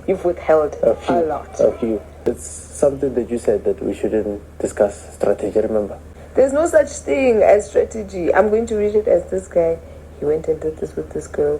You've withheld a lot. A few. It's something that you said that we shouldn't discuss strategy, remember? There's no such thing as strategy. I'm going to read it as this guy. He went and did this with this girl.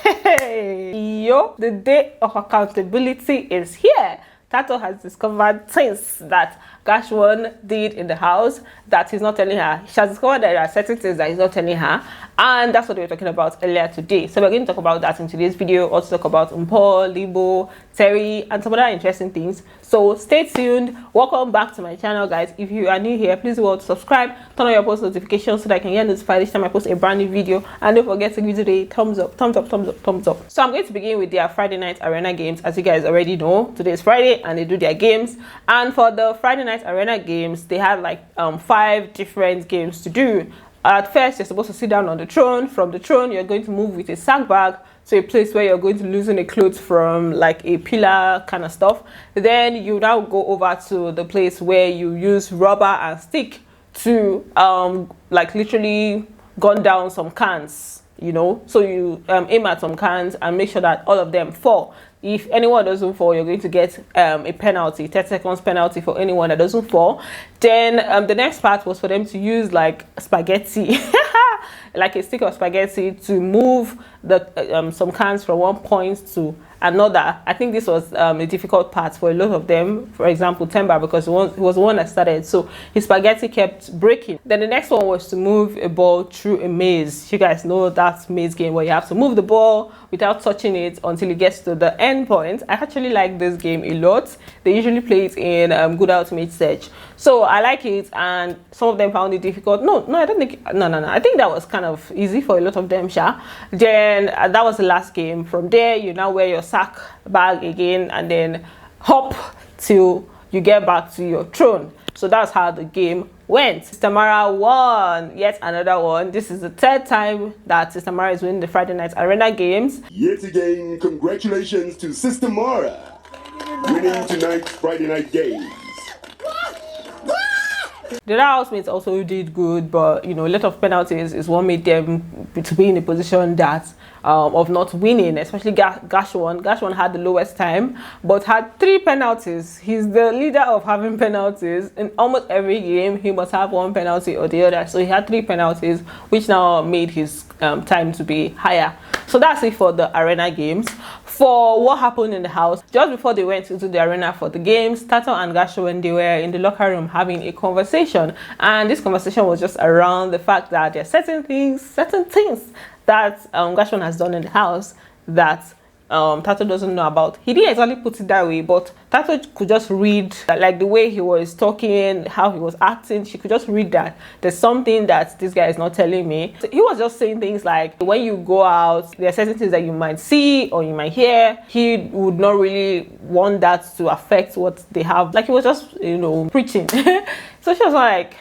Hey, yo, the day of accountability is here. Tato has discovered things that GASH1 did in the house that he's not telling her. She has discovered that there are certain things that he's not telling her, and that's what we were talking about earlier today. So we're going to talk about that in today's video. Also talk about Mpho, Libo, Terry, and some other interesting things. So stay tuned. Welcome back to my channel, guys. If you are new here, please do subscribe, turn on your post notifications so that I can get notified each time I post a brand new video, and don't forget to give it a thumbs up, thumbs up, thumbs up, thumbs up. So I'm going to begin with their Friday night arena games. As you guys already know, today is Friday and they do their games, and for the Friday night arena games they had like 5 different games to do. At first, you're supposed to sit down on the throne. From the throne, you're going to move with a sack bag to a place where you're going to loosen a clothes from like a pillar kind of stuff. Then you now go over to the place where you use rubber and stick to like literally gun down some cans, you know. So you aim at some cans and make sure that all of them fall. If anyone doesn't fall, you're going to get a penalty, 30 seconds penalty for anyone that doesn't fall. Then the next part was for them to use like spaghetti, like a stick of spaghetti, to move the some cans from one point to another. I think this was a difficult part for a lot of them. For example, Temba, because he was the one that started, so his spaghetti kept breaking. Then the next one was to move a ball through a maze. You guys know that maze game where you have to move the ball without touching it until it gets to the end point. I actually like this game a lot. They usually play it in Good Ultimate Search, so I like it, and some of them found it difficult. No, I don't think, no, I think that was kind of easy for a lot of them, sha. Then that was the last game. From there, you now wear your sack bag again and then hop till you get back to your throne. So that's how the game went. Sister Mara won yet another one. This is the 3rd time that Sister Mara is winning the Friday night arena games. Yet again, congratulations to Sister Mara winning tonight's Friday night games. The other housemates also did good, but you know, a lot of penalties is what made them to be in a position that of not winning, especially GASH1. GASH1 had the lowest time, but had 3 penalties. He's the leader of having penalties. In almost every game, he must have one penalty or the other. So he had 3 penalties, which now made his time to be higher. So that's it for the arena games. For what happened in the house, just before they went into the arena for the games, Tato and GASH1, they were in the locker room having a conversation, and this conversation was just around the fact that there are certain things that GASH1 has done in the house that Tato doesn't know about. He didn't exactly put it that way, but Tato could just read, like the way he was talking, how he was acting. She could just read that there's something that this guy is not telling me. So he was just saying things like, when you go out, there are certain things that you might see or you might hear. He would not really want that to affect what they have. Like, he was just, you know, preaching. So she was like,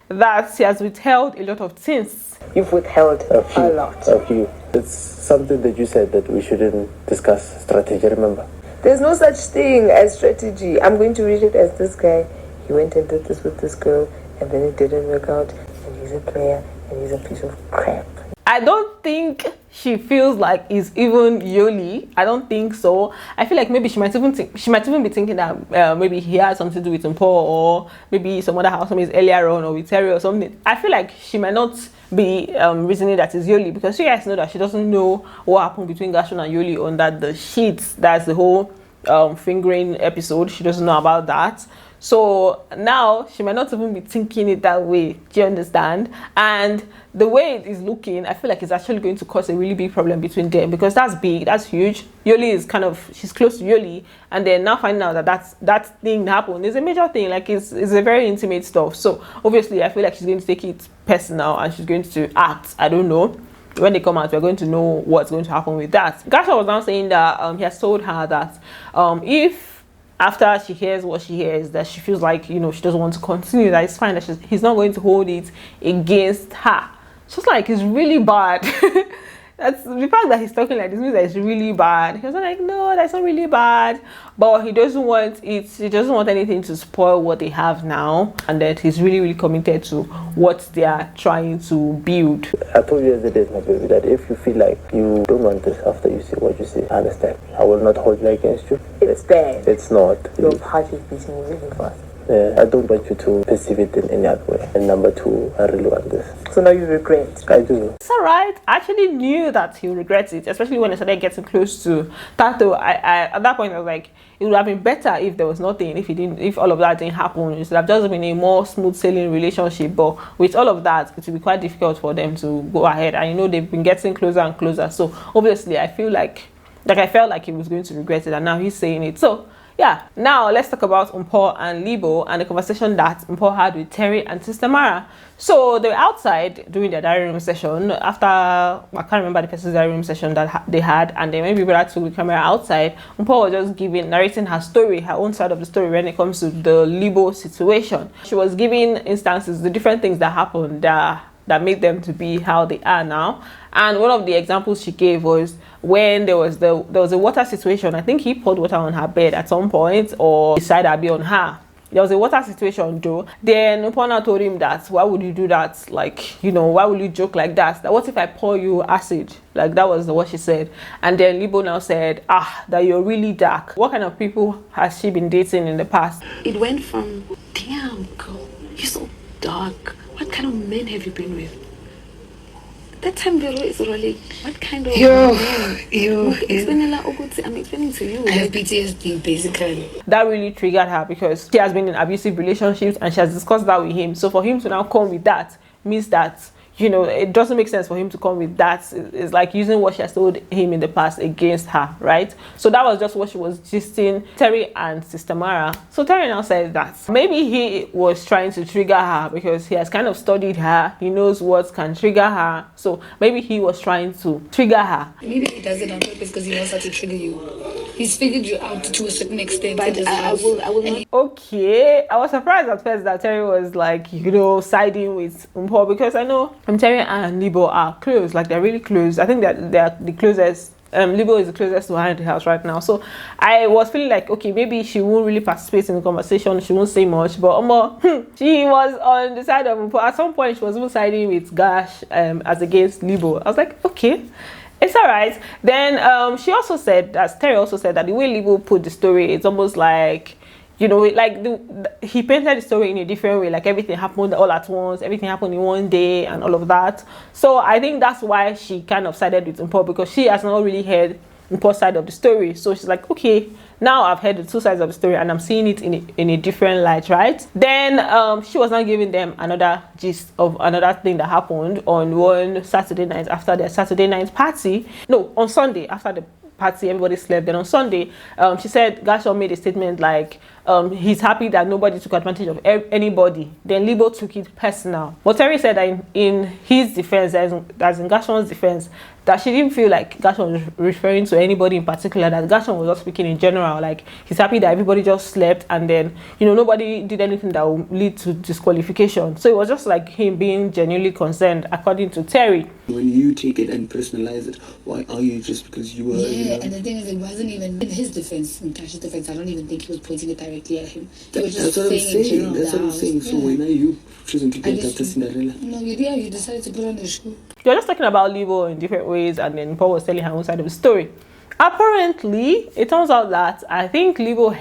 that she has withheld a lot of things. You've withheld a lot. A few. It's something that you said that we shouldn't discuss strategy, remember? There's no such thing as strategy. I'm going to read it as this guy. He went and did this with this girl, and then it didn't work out, and he's a player, and he's a piece of crap. I don't think she feels like it's even Yoli. I don't think so. I feel like maybe she might even be thinking that maybe he had something to do with Mpho, or maybe some other housemates earlier on, or with Terry or something. I feel like she might not be reasoning that it's Yoli, because you guys know that she doesn't know what happened between GASH1 and Yoli on that the sheets. That's the whole fingering episode. She doesn't know about that. So now she might not even be thinking it that way. Do you understand? And the way it is looking, I feel like it's actually going to cause a really big problem between them, because that's big, that's huge. Yoli is kind of, she's close to Yoli, and then now finding out that that thing happened is a major thing. Like, it's a very intimate stuff. So obviously I feel like she's going to take it personal and she's going to act. I don't know. When they come out, we're going to know what's going to happen with that. GASH1 was now saying that he has told her that if after she hears what she hears, that she feels like, you know, she doesn't want to continue, that it's fine, that he's not going to hold it against her. She's like, it's really bad. That's the fact that he's talking like this means that it's really bad. He was like, no, that's not really bad, but he doesn't want it. He doesn't want anything to spoil what they have now, and that he's really committed to what they are trying to build. I told you yesterday, my baby, that if you feel like you don't want this after you see what you see, I understand. I will not hold it against you. It's bad. It's not. Your heart is beating really fast. Yeah, I don't want you to perceive it in any other way. And number two, I really want this. So now you regret. I do. It's alright. I actually knew that he regrets it, especially when I started getting close to Tato. I at that point I was like, it would have been better if there was nothing, if all of that didn't happen. It would have just been a more smooth sailing relationship. But with all of that, it would be quite difficult for them to go ahead. And you know, they've been getting closer and closer. So obviously I feel like I felt like he was going to regret it, and now he's saying it. So yeah, now let's talk about Mpho and Libo and the conversation that Mpho had with Terry and Sister Mara. So they were outside doing their diary room session. After, I can't remember the person's diary room session that they had, and then maybe Brother took the camera outside. Mpho was just narrating her story, her own side of the story when it comes to the Libo situation. She was giving instances, the different things that happened that made them to be how they are now. And one of the examples she gave was when there was a water situation. I think he poured water on her bed at some point, or beside her, be on her. There was a water situation though. Then Mpho told him that, why would you do that? Like, you know, why would you joke like that? That what if I pour you acid? Like, that was what she said. And then Libo now said, that you're really dark. What kind of people has she been dating in the past? It went from, damn girl, you're so dark. What kind of men have you been with? That time Vero is really, what kind of men? I'm explaining to you. I have PTSD basically. That really triggered her because she has been in abusive relationships and she has discussed that with him. So for him to now come with that means that, you know, it doesn't make sense for him to come with that. It's like using what she has told him in the past against her, right? So that was just what she was gisting Terry and Sister Mara. So Terry now says that maybe he was trying to trigger her because he has kind of studied her. He knows what can trigger her. So maybe he was trying to trigger her. Maybe he does it on purpose because he wants her to trigger you. He's figured you out to a certain extent. But I will not. Okay, I was surprised at first that Terry was like, you know, siding with Mpho, because I know Terry and Libo are close, like they're really close. I think that they're the closest. Libo is the closest to her in the house right now. So I was feeling like, okay, maybe she won't really participate in the conversation. She won't say much. But she was on the side of Mpho. At some point, she was even siding with Gash as against Libo. I was like, okay, it's all right. Then she also said, as Terry also said, that the way Libo put the story, it's almost like, you know, like he painted the story in a different way, like everything happened all at once, everything happened in one day and all of that. So I think that's why she kind of sided with Mpho, because she has not really heard Mpho's side of the story. So she's like, okay, now I've heard the two sides of the story and I'm seeing it in a different light, right? Then she was not giving them another gist of another thing that happened on one Saturday night after their Saturday night party. No, on Sunday after the party, everybody slept. Then on Sunday, she said GASH1'S made a statement like he's happy that nobody took advantage of anybody. Then Libo took it personal. But Terry said that in his defense, as in GASH1'S defense, that she didn't feel like GASH1'S was referring to anybody in particular, that GASH1'S was just speaking in general. Like, he's happy that everybody just slept and then, you know, nobody did anything that would lead to disqualification. So it was just like him being genuinely concerned, according to Terry. When you take it and personalize it, why are you just because you were... Yeah, you know? and the thing is, it wasn't even in his defense, in Tasha's defense. I don't even think he was pointing it directly at him. He was just That's what I'm saying. That's what I'm saying. So when are you choosing to get Dr. Cinderella? No, you decided to put on the shoe. You're just talking about Libo in different ways, and then Mpho was telling her own side of the story. Apparently, it turns out that I think Libo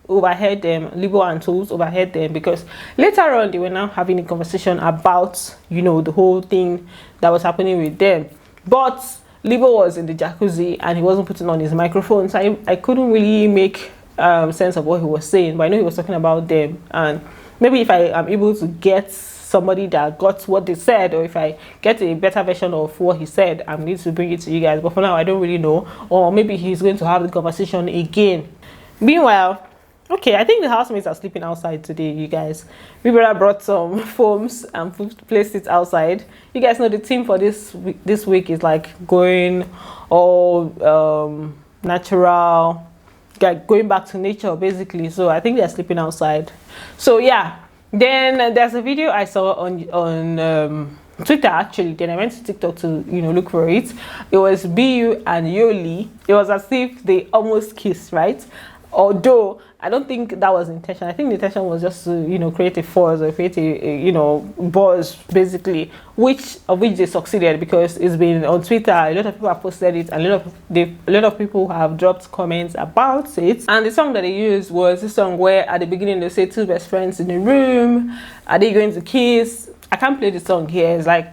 overheard them, Libo and Tools overheard them, because later on they were now having a conversation about, you know, the whole thing that was happening with them. But Libo was in the jacuzzi and he wasn't putting on his microphone, so I couldn't really make sense of what he was saying, but I know he was talking about them. And maybe if I am able to get somebody that got what they said, or if I get a better version of what he said, I'm going to bring it to you guys. But for now, I don't really know. Or maybe he's going to have the conversation again. Meanwhile, okay, I think the housemates are sleeping outside today, you guys. We better brought some foams and placed it outside. You guys know the theme for this week is like going all natural, like going back to nature basically. So I think they're sleeping outside. So yeah. Then there's a video I saw on Twitter actually. Then I went to TikTok to look for it. It was BU and Yoli. It was as if they almost kissed, right? Although I don't think that was the intention. I think the intention was just to create a fuzz or create a buzz, basically, which they succeeded, because it's been on Twitter. A lot of people have posted it, and a lot of people have dropped comments about it. And the song that they used was this song where at the beginning they say two best friends in the room. Are they going to kiss? I can't play the song here. It's like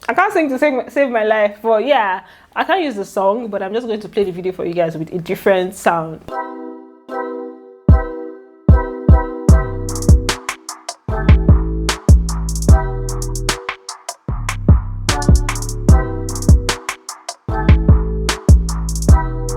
I can't sing to save my life, but yeah, I can't use the song, but I'm just going to play the video for you guys with a different sound.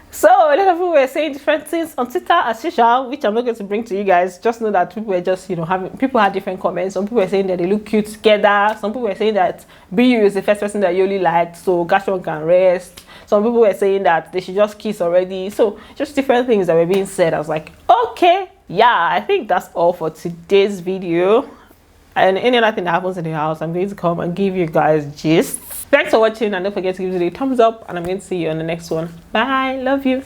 So a lot of people were saying different things on Twitter as usual, which I'm not going to bring to you guys. Just know that people were just people had different comments. Some people were saying that they look cute together. Some people were saying that BU is the first person that Yoli liked, so GASH1 can rest. Some people were saying that they should just kiss already. So just different things that were being said. I was like, okay, yeah, I think that's all for today's video. And any other thing that happens in the house, I'm going to come and give you guys gist. Thanks for watching, and don't forget to give it a thumbs up, and I'm going to see you on the next one. Bye, love you.